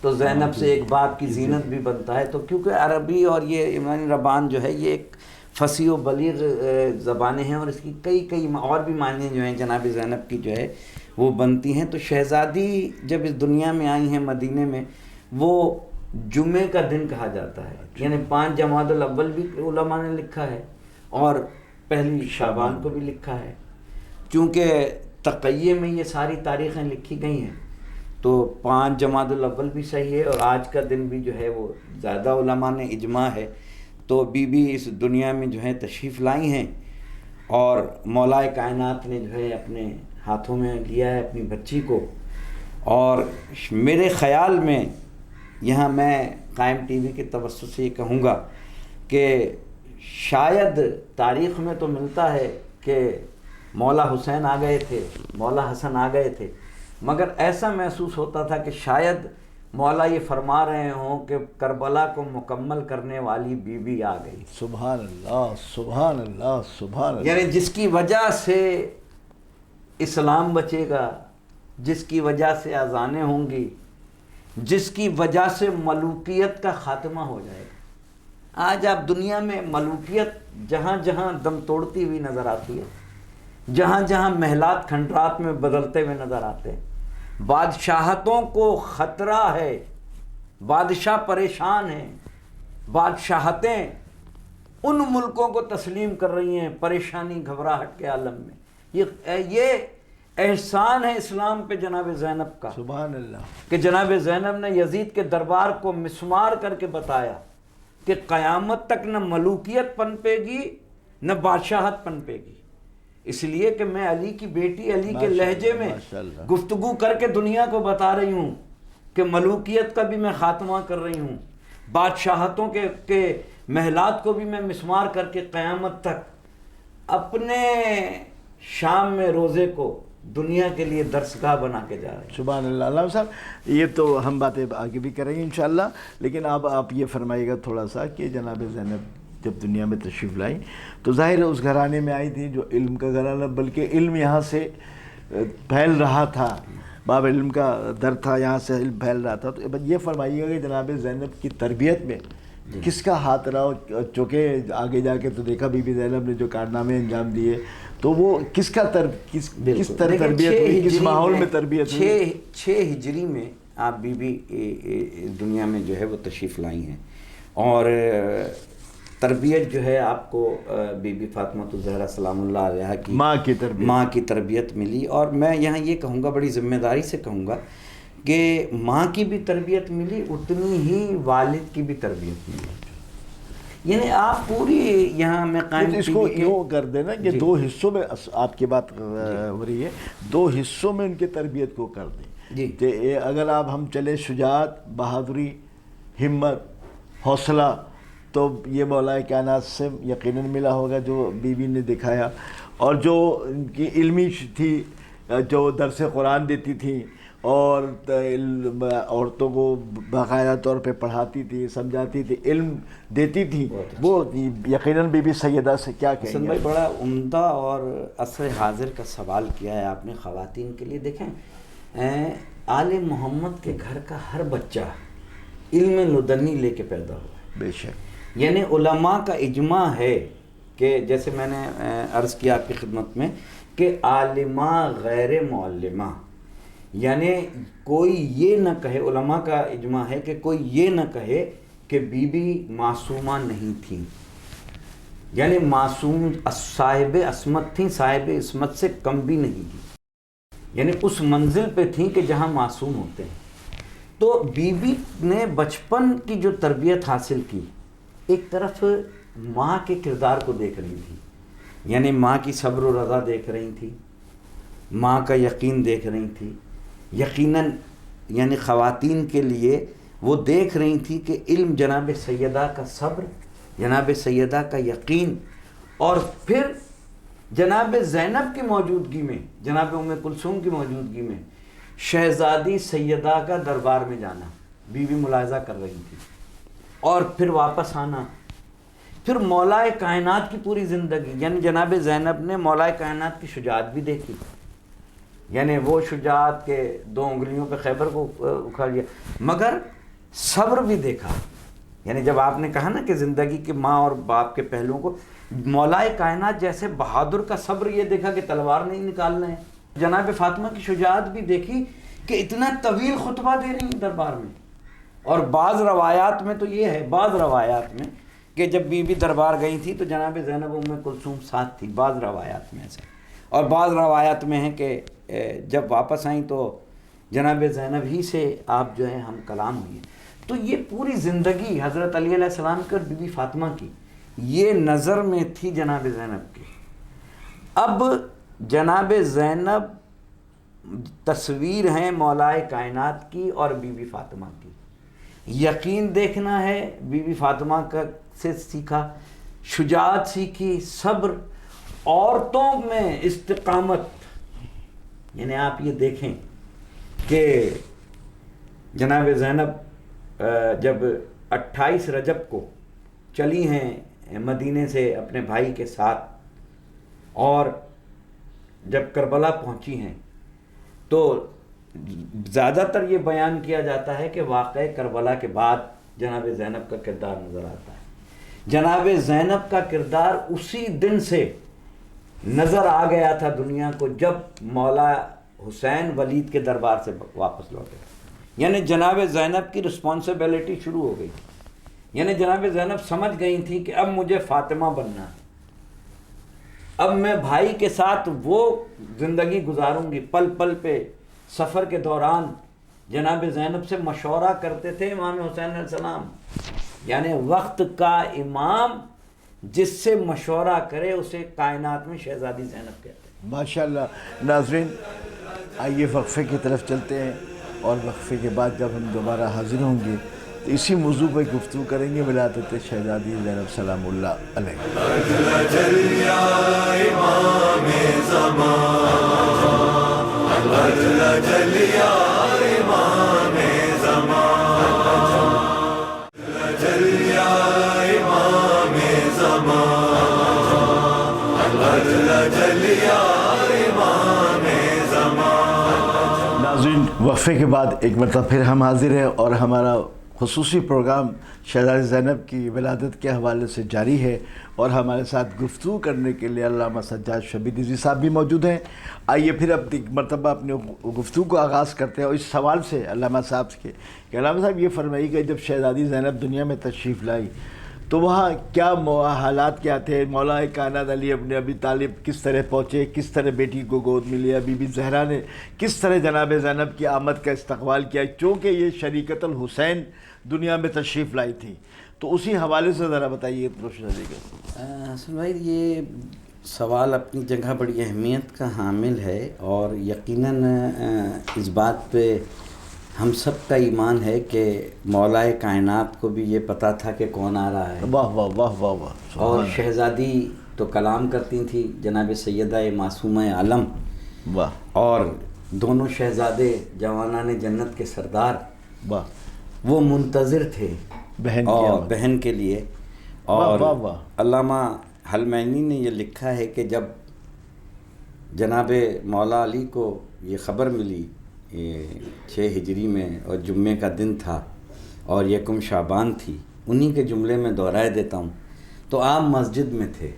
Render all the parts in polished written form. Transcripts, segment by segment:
تو زینب سے ایک باپ کی زینت بھی بنتا ہے. تو کیونکہ عربی اور یہ عمرانی زبان جو ہے یہ ایک فصیح و بلیغ زبانیں ہیں، اور اس کی کئی اور بھی معنی جو ہیں جناب زینب کی جو ہے وہ بنتی ہیں. تو شہزادی جب اس دنیا میں آئی ہیں مدینے میں، وہ جمعے کا دن کہا جاتا ہے، یعنی 5 جمادی الاول بھی علماء نے لکھا ہے اور پہلی شعبان کو بھی لکھا ہے. چونکہ تقیہ میں یہ ساری تاریخیں لکھی گئی ہیں تو 5 جمادی الاول بھی صحیح ہے، اور آج کا دن بھی جو ہے وہ زیادہ علماء نے اجماع ہے. تو بی بی اس دنیا میں جو ہے تشریف لائی ہیں، اور مولا کائنات نے جو ہے اپنے ہاتھوں میں لیا ہے اپنی بچی کو. اور میرے خیال میں یہاں میں قائم ٹی وی کے توسط سے یہ کہوں گا کہ شاید تاریخ میں تو ملتا ہے کہ مولا حسین آ گئے تھے، مولا حسن آ گئے تھے، مگر ایسا محسوس ہوتا تھا کہ شاید مولا یہ فرما رہے ہوں کہ کربلا کو مکمل کرنے والی بی بی آ گئی. سبحان اللہ سبحان اللہ سبحان اللہ. یعنی جس کی وجہ سے اسلام بچے گا، جس کی وجہ سے اذانیں ہوں گی، جس کی وجہ سے ملوکیت کا خاتمہ ہو جائے گا. آج آپ دنیا میں ملوکیت جہاں جہاں دم توڑتی ہوئی نظر آتی ہے، جہاں جہاں محلات کھنڈرات میں بدلتے ہوئے نظر آتے ہیں. بادشاہتوں کو خطرہ ہے، بادشاہ پریشان ہیں، بادشاہتیں ان ملکوں کو تسلیم کر رہی ہیں پریشانی گھبراہٹ کے عالم میں. یہ احسان ہے اسلام پہ جناب زینب کا، سبحان اللہ، کہ جناب زینب نے یزید کے دربار کو مسمار کر کے بتایا کہ قیامت تک نہ ملوکیت پنپے گی نہ بادشاہت پنپے گی. اس لیے کہ میں علی کی بیٹی، علی کے لہجے میں گفتگو کر کے دنیا کو بتا رہی ہوں کہ ملوکیت کا بھی میں خاتمہ کر رہی ہوں، بادشاہتوں کے محلات کو بھی میں مسمار کر کے قیامت تک اپنے شام میں روزے کو دنیا کے لیے درسگاہ بنا کے جا رہے ہیں. سبحان اللہ. علامہ صاحب یہ تو ہم باتیں آگے بھی کریں گے انشاءاللہ، لیکن اب آپ یہ فرمائیے گا تھوڑا سا کہ جناب زینب جب دنیا میں تشریف لائیں تو ظاہر ہے اس گھرانے میں آئی تھی جو علم کا گھرانہ، بلکہ علم یہاں سے پھیل رہا تھا، باب علم کا در تھا، یہاں سے علم پھیل رہا تھا. تو یہ فرمائیے گا کہ جناب زینب کی تربیت میں کس کا ہاتھ رہا؟ چونکہ آگے جا کے تو دیکھا بی بی زینب نے جو کارنامے انجام دیے، تو وہ کس طرح تربیت ہوئی، کس ماحول میں تربیت ہوئی؟ 6 ہجری میں آپ بی بی دنیا میں جو ہے وہ تشریف لائی ہیں، اور تربیت جو ہے آپ کو بی بی فاطمہ الزہرا سلام اللہ علیہا کی ماں کی تربیت ملی. اور میں یہاں یہ کہوں گا، بڑی ذمہ داری سے کہوں گا کہ ماں کی بھی تربیت ملی، اتنی ہی والد کی بھی تربیت ملی. یعنی آپ پوری یہاں میں قائم اس کو یوں کر دینا کہ 2 حصوں میں آپ کی بات ہو رہی ہے، 2 حصوں میں ان کی تربیت کو کر دیں. کہ اگر آپ ہم چلے شجاعت، بہادری، ہمت، حوصلہ، تو یہ مولا کائنات سے یقیناً ملا ہوگا جو بی بی نے دکھایا. اور جو ان کی علمی تھی، جو درس قرآن دیتی تھی اور عورتوں کو باقاعدہ طور پہ پڑھاتی تھی، سمجھاتی تھی، علم دیتی تھی، وہ یقیناً بی بی سیدہ سے کیا کہیں گے. حسن بھائی بڑا عمدہ اور عصر حاضر کا سوال کیا ہے آپ نے خواتین کے لیے. دیکھیں آل محمد کے گھر کا ہر بچہ علم لدنی لے کے پیدا ہوا ہے. بے شک. یعنی علماء کا اجماع ہے کہ جیسے میں نے عرض کیا آپ کی خدمت میں کہ عالمہ غیر معلمہ، یعنی کوئی یہ نہ کہے، علماء کا اجماع ہے کہ کوئی یہ نہ کہے کہ بی بی معصومہ نہیں تھیں، یعنی معصوم صاحب عصمت تھیں، صاحب عصمت سے کم بھی نہیں تھی، یعنی اس منزل پہ تھیں کہ جہاں معصوم ہوتے ہیں. تو بی بی نے بچپن کی جو تربیت حاصل کی، ایک طرف ماں کے کردار کو دیکھ رہی تھی، یعنی ماں کی صبر و رضا دیکھ رہی تھی، ماں کا یقین دیکھ رہی تھی. یقیناً یعنی خواتین کے لیے وہ دیکھ رہی تھی کہ علم جناب سیدہ کا صبر، جناب سیدہ کا یقین، اور پھر جناب زینب کی موجودگی میں، جناب ام کلثوم کی موجودگی میں شہزادی سیدہ کا دربار میں جانا بی بی ملاحظہ کر رہی تھی، اور پھر واپس آنا. پھر مولا کائنات کی پوری زندگی، یعنی جناب زینب نے مولا کائنات کی شجاعت بھی دیکھی، یعنی وہ شجاعت کے 2 انگلیوں پہ خیبر کو اکھاڑ لیا، مگر صبر بھی دیکھا. یعنی جب آپ نے کہا نا کہ زندگی کے ماں اور باپ کے پہلوؤں کو، مولا کائنات جیسے بہادر کا صبر یہ دیکھا کہ تلوار نہیں نکالنا ہے. جناب فاطمہ کی شجاعت بھی دیکھی کہ اتنا طویل خطبہ دے رہی ہیں دربار میں. اور بعض روایات میں تو یہ ہے، بعض روایات میں کہ جب بی بی دربار گئی تھی تو جناب زینب ام کلثوم ساتھ تھی، بعض روایات میں ایسا. اور بعض روایات میں ہے کہ جب واپس آئیں تو جناب زینب ہی سے آپ جو ہے ہم کلام ہوئی. تو یہ پوری زندگی حضرت علی علیہ السلام کی اور بی بی فاطمہ کی یہ نظر میں تھی جناب زینب کی. اب جناب زینب تصویر ہیں مولا کائنات کی اور بی بی فاطمہ کی. یقین دیکھنا ہے بی بی فاطمہ کا سے سیکھا، شجاعت سیکھی، صبر، عورتوں میں استقامت. یعنی آپ یہ دیکھیں کہ جناب زینب جب 28 رجب کو چلی ہیں مدینے سے اپنے بھائی کے ساتھ، اور جب کربلا پہنچی ہیں تو زیادہ تر یہ بیان کیا جاتا ہے کہ واقعہ کربلا کے بعد جناب زینب کا کردار نظر آتا ہے. جناب زینب کا کردار اسی دن سے نظر آ گیا تھا دنیا کو جب مولا حسین ولید کے دربار سے واپس لوٹے. یعنی جناب زینب کی رسپانسبلٹی شروع ہو گئی. یعنی جناب زینب سمجھ گئی تھی کہ اب مجھے فاطمہ بننا ہے، اب میں بھائی کے ساتھ وہ زندگی گزاروں گی. پل پل پہ سفر کے دوران جناب زینب سے مشورہ کرتے تھے امام حسین علیہ السلام. یعنی وقت کا امام جس سے مشورہ کرے اسے کائنات میں شہزادی زینب کہتے ہیں. ماشاءاللہ. ناظرین آئیے وقفے کی طرف چلتے ہیں، اور وقفے کے بعد جب ہم دوبارہ حاضر ہوں گے تو اسی موضوع پہ گفتگو کریں گے، ولادت شہزادی زینب سلام اللہ علیہ. ناظرین وقفے کے بعد ایک مرتبہ پھر ہم حاضر ہیں، اور ہمارا خصوصی پروگرام شہزادی زینب کی ولادت کے حوالے سے جاری ہے، اور ہمارے ساتھ گفتگو کرنے کے لیے علامہ سجاد شبیر رضوی صاحب بھی موجود ہیں. آئیے پھر اب ایک مرتبہ اپنے گفتگو کو آغاز کرتے ہیں، اور اس سوال سے علامہ صاحب کے کہ علامہ صاحب یہ فرمائیے کہ جب شہزادی زینب دنیا میں تشریف لائی تو وہاں کیا حالات کیا تھے؟ مولا کائنات علی ابن ابی طالب کس طرح پہنچے، کس طرح بیٹی کو گود میں لیا، بی بی زہرا نے کس طرح جناب زینب کی آمد کا استقبال کیا، چونکہ یہ شریکت الحسین دنیا میں تشریف لائی تھی؟ تو اسی حوالے سے ذرا بتائیے روشن کا. حسن بھائی یہ سوال اپنی جگہ بڑی اہمیت کا حامل ہے، اور یقیناً اس بات پہ ہم سب کا ایمان ہے کہ مولا کائنات کو بھی یہ پتہ تھا کہ کون آ رہا ہے. واہ واہ واہ واہ واہ. اور شہزادی تو کلام کرتی تھی جناب سیدہ معصومہ عالم. واہ. اور دونوں شہزادے جوانان جنت کے سردار. واہ. وہ منتظر تھے بہن کے لیے. اور علامہ حلمینی نے یہ لکھا ہے کہ جب جناب مولا علی کو یہ خبر ملی 6 ہجری میں، اور جمعے کا دن تھا اور 1 شعبان تھی، انہی کے جملے میں دہرائے دیتا ہوں، تو آپ مسجد میں تھے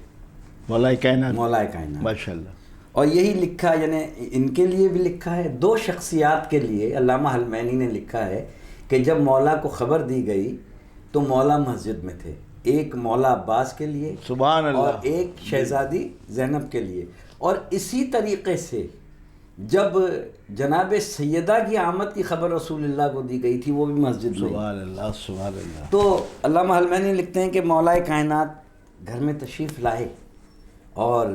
مولا کائنات ماشاءاللہ. اور یہی لکھا، یعنی ان کے لیے بھی لکھا ہے، 2 شخصیات کے لیے علامہ حلمینی نے لکھا ہے کہ جب مولا کو خبر دی گئی تو مولا مسجد میں تھے. ایک مولا عباس کے لیے سبحان اللہ، اور ایک شہزادی زینب کے لیے. اور اسی طریقے سے جب جناب سیدہ کی آمد کی خبر رسول اللہ کو دی گئی تھی وہ بھی مسجد میں. سبحان اللہ سبحان اللہ. تو علامہ حلمینی لکھتے ہیں کہ مولا کائنات گھر میں تشریف لائے اور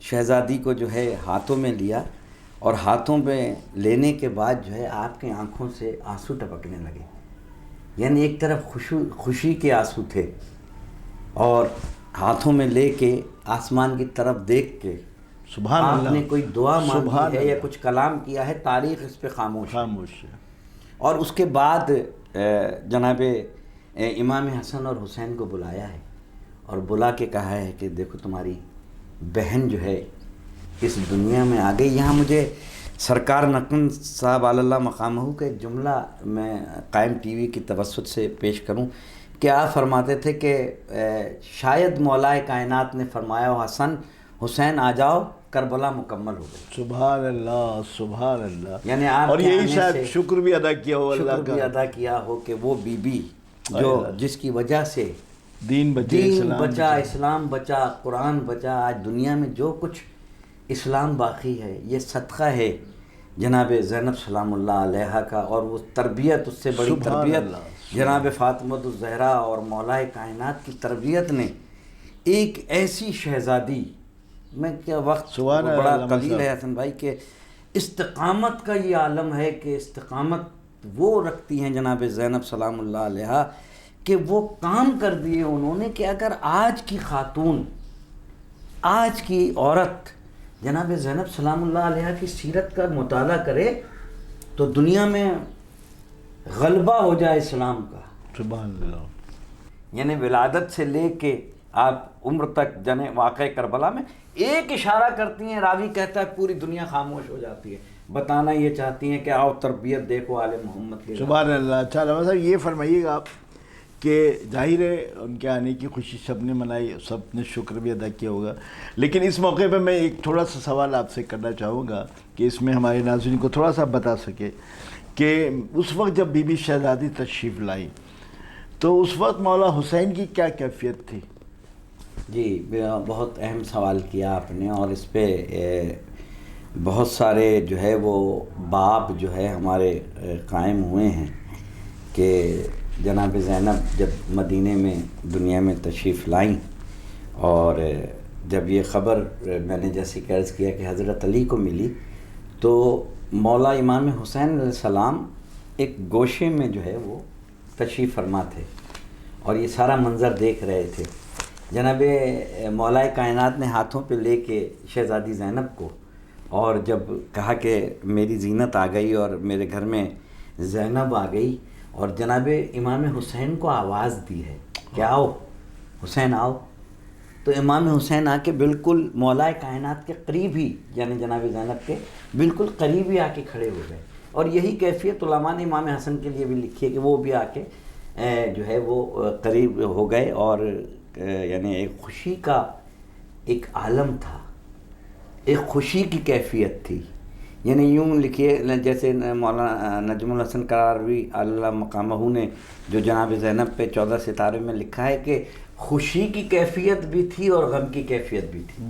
شہزادی کو جو ہے ہاتھوں میں لیا، اور ہاتھوں میں لینے کے بعد جو ہے آپ کی آنکھوں سے آنسو ٹپکنے لگے. یعنی ایک طرف خوشی کے آنسو تھے، اور ہاتھوں میں لے کے آسمان کی طرف دیکھ کے سبحان اللہ آپ نے کوئی دعا مانگی ہے یا کچھ کلام کیا ہے، تاریخ اس پہ خاموش ہے. اور اس کے بعد جناب امام حسن اور حسین کو بلایا ہے، اور بلا کے کہا ہے کہ دیکھو تمہاری بہن جو ہے اس دنیا میں آ گئی. یہاں مجھے سرکار نقم صاحب اللہ مقامہ کا ایک جملہ میں قائم ٹی وی کی توسط سے پیش کروں کہ آپ فرماتے تھے کہ شاید مولائے کائنات نے فرمایا ہو حسن حسین آ جاؤ کربلا مکمل ہو گئی. سبحان اللہ سبحان اللہ. یعنی آپ اور کے یہی آنے شاید سے شکر بھی ادا کیا ہو اللہ شکر بھی کا، ادا کیا ہو کہ وہ بی بی جو جس کی وجہ سے دین بچے، دین اسلام بچا، اسلام بچا، قرآن بچا. آج دنیا میں جو کچھ اسلام باقی ہے یہ صدقہ ہے جناب زینب سلام اللہ علیہا کا، اور وہ تربیت، اس سے بڑی سبحان تربیت اللہ، جناب فاطمہ الزہرا اور مولائے کائنات کی تربیت نے ایک ایسی شہزادی میں کیا وقت سبحان بڑا اللہ قلیل ہے حسن بھائی کہ استقامت کا یہ عالم ہے کہ استقامت وہ رکھتی ہیں جناب زینب سلام اللہ علیہا کہ وہ کام کر دیے انہوں نے کہ اگر آج کی خاتون، آج کی عورت جناب زینب سلام اللہ علیہ کی سیرت کا مطالعہ کرے تو دنیا میں غلبہ ہو جائے اسلام کا. سبحان اللہ. یعنی ولادت سے لے کے آپ عمر تک جنے واقع کربلا میں ایک اشارہ کرتی ہیں، راوی کہتا ہے پوری دنیا خاموش ہو جاتی ہے، بتانا یہ چاہتی ہیں کہ آؤ تربیت دیکھو آل محمد کے. سبحان اللہ. اچھا علامہ صاحب یہ فرمائیے گا آپ کہ ظاہر ہے ان کے آنے کی خوشی سب نے منائی، سب نے شکر بھی ادا کیا ہوگا، لیکن اس موقع پہ میں ایک تھوڑا سا سوال آپ سے کرنا چاہوں گا کہ اس میں ہمارے ناظرین کو تھوڑا سا بتا سکے کہ اس وقت جب بی بی شہزادی تشریف لائی تو اس وقت مولا حسین کی کیا کیفیت تھی؟ جی بہت اہم سوال کیا آپ نے، اور اس پہ بہت سارے جو ہے وہ باب جو ہے ہمارے قائم ہوئے ہیں کہ جناب زینب جب مدینے میں دنیا میں تشریف لائیں، اور جب یہ خبر میں نے جیسے کہ عرض کیا کہ حضرت علی کو ملی تو مولا امام حسین علیہ السلام ایک گوشے میں جو ہے وہ تشریف فرما تھے اور یہ سارا منظر دیکھ رہے تھے. جناب مولائے کائنات نے ہاتھوں پہ لے کے شہزادی زینب کو، اور جب کہا کہ میری زینت آ گئی اور میرے گھر میں زینب آ گئی، اور جناب امام حسین کو آواز دی ہے کہ آؤ حسین آؤ، تو امام حسین آ کے بالکل مولائے کائنات کے قریب ہی، یعنی جناب زینب کے بالکل قریب ہی آ کے کھڑے ہو گئے. اور یہی کیفیت علماء نے امام حسن کے لیے بھی لکھی ہے کہ وہ بھی آ کے جو ہے وہ قریب ہو گئے، اور یعنی ایک خوشی کا ایک عالم تھا، ایک خوشی کی کیفیت تھی. یعنی یوں لکھیے جیسے مولانا نجم الحسن قراروی اللہ مقامہ نے جو جناب زینب پہ 14 ستارے میں لکھا ہے کہ خوشی کی کیفیت بھی تھی اور غم کی کیفیت بھی تھی.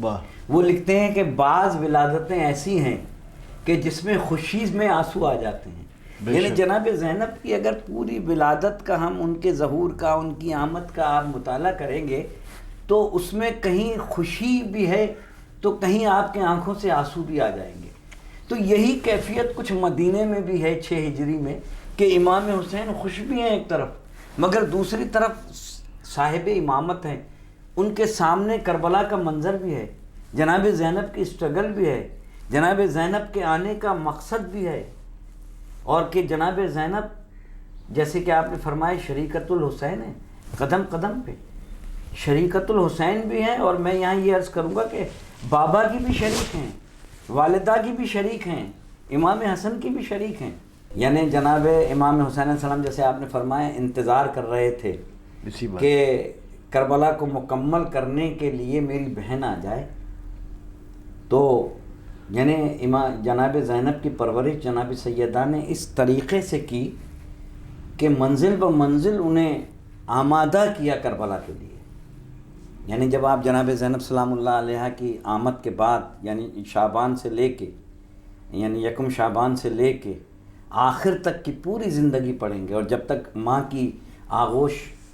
وہ لکھتے ہیں کہ بعض ولادتیں ایسی ہیں کہ جس میں خوشی میں آنسو آ جاتے ہیں. یعنی جناب زینب کی اگر پوری ولادت کا ہم ان کے ظہور کا، ان کی آمد کا آپ مطالعہ کریں گے تو اس میں کہیں خوشی بھی ہے تو کہیں آپ کے آنکھوں سے آنسو بھی آ جائیں گے. تو یہی کیفیت کچھ مدینے میں بھی ہے 6 ہجری میں کہ امام حسین خوش بھی ہیں ایک طرف، مگر دوسری طرف صاحب امامت ہیں، ان کے سامنے کربلا کا منظر بھی ہے، جناب زینب کی اسٹرگل بھی ہے، جناب زینب کے آنے کا مقصد بھی ہے، اور کہ جناب زینب جیسے کہ آپ نے فرمایا شریکت الحسین ہے، قدم قدم پہ شریکت الحسین بھی ہیں. اور میں یہاں یہ عرض کروں گا کہ بابا کی بھی شریک ہیں، والدہ کی بھی شریک ہیں، امام حسن کی بھی شریک ہیں. یعنی جناب امام حسین علیہ السلام جیسے آپ نے فرمایا انتظار کر رہے تھے کہ کربلا کو مکمل کرنے کے لیے میری بہن آ جائے. تو یعنی جناب زینب کی پرورش جناب سیدہ نے اس طریقے سے کی کہ منزل بہ منزل انہیں آمادہ کیا کربلا کے لیے. یعنی جب آپ جناب زینب سلام اللہ علیہ کی آمد کے بعد یعنی شعبان سے لے کے یعنی 1 شعبان سے لے کے آخر تک کی پوری زندگی پڑھیں گے، اور جب تک ماں کی آغوش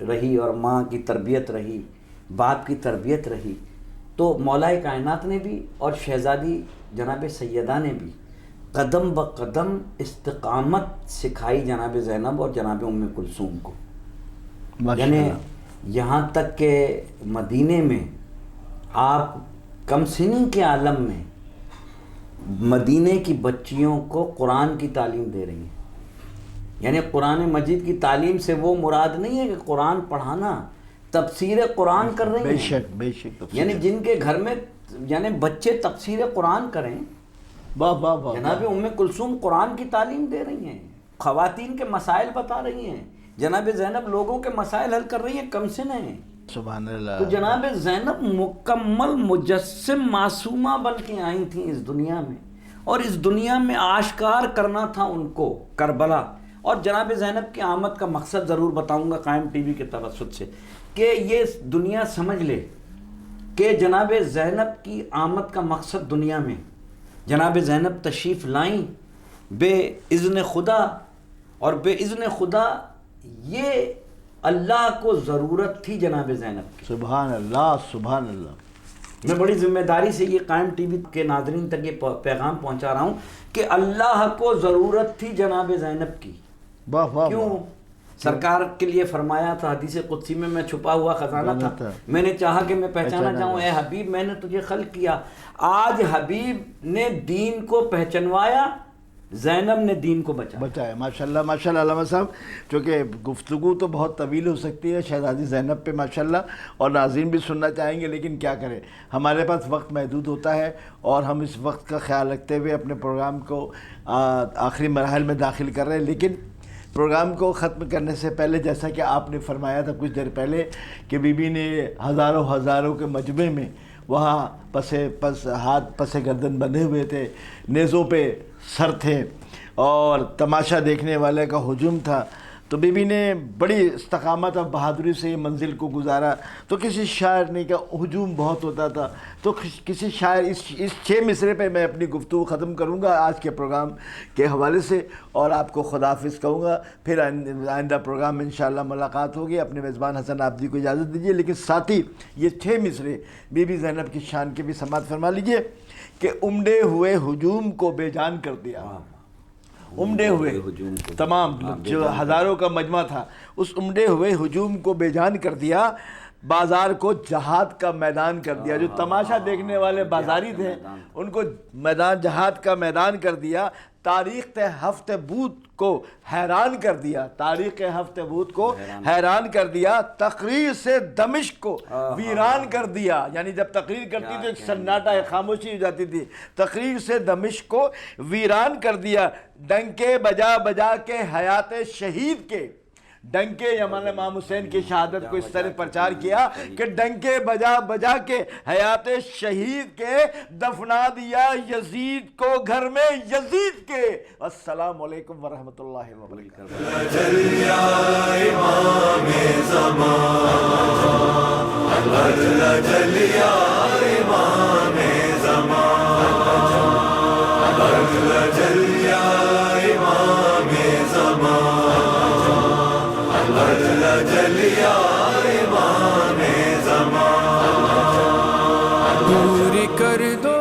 رہی اور ماں کی تربیت رہی، باپ کی تربیت رہی، تو مولائے کائنات نے بھی اور شہزادی جناب سیدہ نے بھی قدم بہ قدم استقامت سکھائی جناب زینب اور جناب ام کلثوم کو. یعنی یہاں تک کہ مدینے میں آپ کم سنی کے عالم میں مدینے کی بچیوں کو قرآن کی تعلیم دے رہی ہیں. یعنی قرآن مجید کی تعلیم سے وہ مراد نہیں ہے کہ قرآن پڑھانا، تفسیر قرآن کر رہی ہیں. بے شک یعنی جن کے گھر میں یعنی بچے تفسیر قرآن کریں واہ واہ واہ، جناب ام کلثوم قرآن کی تعلیم دے رہی ہیں، خواتین کے مسائل بتا رہی ہیں، جناب زینب لوگوں کے مسائل حل کر رہی ہیں، کم سن ہیں. سبحان اللہ. تو جناب زینب مکمل مجسم معصومہ بن کے آئی تھیں اس دنیا میں، اور اس دنیا میں آشکار کرنا تھا ان کو کربلا. اور جناب زینب کی آمد کا مقصد ضرور بتاؤں گا قائم ٹی وی کے توسط سے، کہ یہ دنیا سمجھ لے کہ جناب زینب کی آمد کا مقصد دنیا میں، جناب زینب تشریف لائیں بے اذن خدا، اور بے اذن خدا یہ اللہ کو ضرورت تھی جناب زینب کی. سبحان اللہ سبحان اللہ. میں بڑی ذمہ داری سے یہ قائم ٹی وی کے ناظرین تک یہ پیغام پہنچا رہا ہوں کہ اللہ کو ضرورت تھی جناب زینب کی. واہ واہ. کیوں؟ سرکار کے لیے فرمایا تھا حدیث قدسی میں چھپا ہوا خزانہ تھا، میں نے چاہا کہ میں پہچانا چاہوں، اے حبیب میں نے تجھے خلق کیا. آج حبیب نے دین کو پہچنوایا، زینب نے دین کو بچایا. ماشاءاللہ ماشاءاللہ. علامہ صاحب چونکہ گفتگو تو بہت طویل ہو سکتی ہے شہزادی زینب پہ ماشاءاللہ، اور ناظرین بھی سننا چاہیں گے، لیکن کیا کریں ہمارے پاس وقت محدود ہوتا ہے، اور ہم اس وقت کا خیال رکھتے ہوئے اپنے پروگرام کو آخری مراحل میں داخل کر رہے ہیں. لیکن پروگرام کو ختم کرنے سے پہلے جیسا کہ آپ نے فرمایا تھا کچھ دیر پہلے کہ بی بی نے ہزاروں کے مجمع میں وہاں ہاتھ پس گردن بندھے ہوئے تھے، نیزوں پہ سر تھے، اور تماشا دیکھنے والے کا ہجوم تھا. تو بی بی نے بڑی استقامت اور بہادری سے یہ منزل کو گزارا. تو کسی شاعر نے کہا ہجوم بہت ہوتا تھا، تو کسی شاعر اس 6 مصرے پہ میں اپنی گفتگو ختم کروں گا آج کے پروگرام کے حوالے سے، اور آپ کو خداحافظ کہوں گا. پھر آئندہ پروگرام میں انشاءاللہ ملاقات ہوگی. اپنے میزبان حسن عابدی کو اجازت دیجیے، لیکن ساتھ ہی یہ 6 مصرے بی بی زینب کی شان کے بھی سماعت فرما لیجیے کہ امڈے ہوئے ہجوم کو بے جان کر دیا. امڈے ہوئے تمام جو ہزاروں کا مجمع تھا، اس امڈے ہوئے ہجوم کو بے جان کر دیا، بازار کو جہاد کا میدان کر دیا. جو تماشا دیکھنے والے بازاری تھے ان کو میدان جہاد کا میدان کر دیا. تاریخ ہفت بود کو حیران کر دیا، تاریخ ہفت بود کو حیران کر دیا. تقریر سے دمشق کو ویران کر دیا. یعنی جب تقریر کرتی تو ایک سناٹا ایک خاموشی ہو جاتی تھی. تقریر سے دمشق کو ویران کر دیا. ڈنکے بجا بجا کے حیات شہید کے، ڈنکے یمان امام حسین کی شہادت کو اس طرح پرچار کیا کہ ڈنکے بجا بجا کے حیات شہید کے دفنا دیا یزید کو گھر میں یزید کے. السلام علیکم ورحمۃ اللہ وبرکاتہ. دور کر دو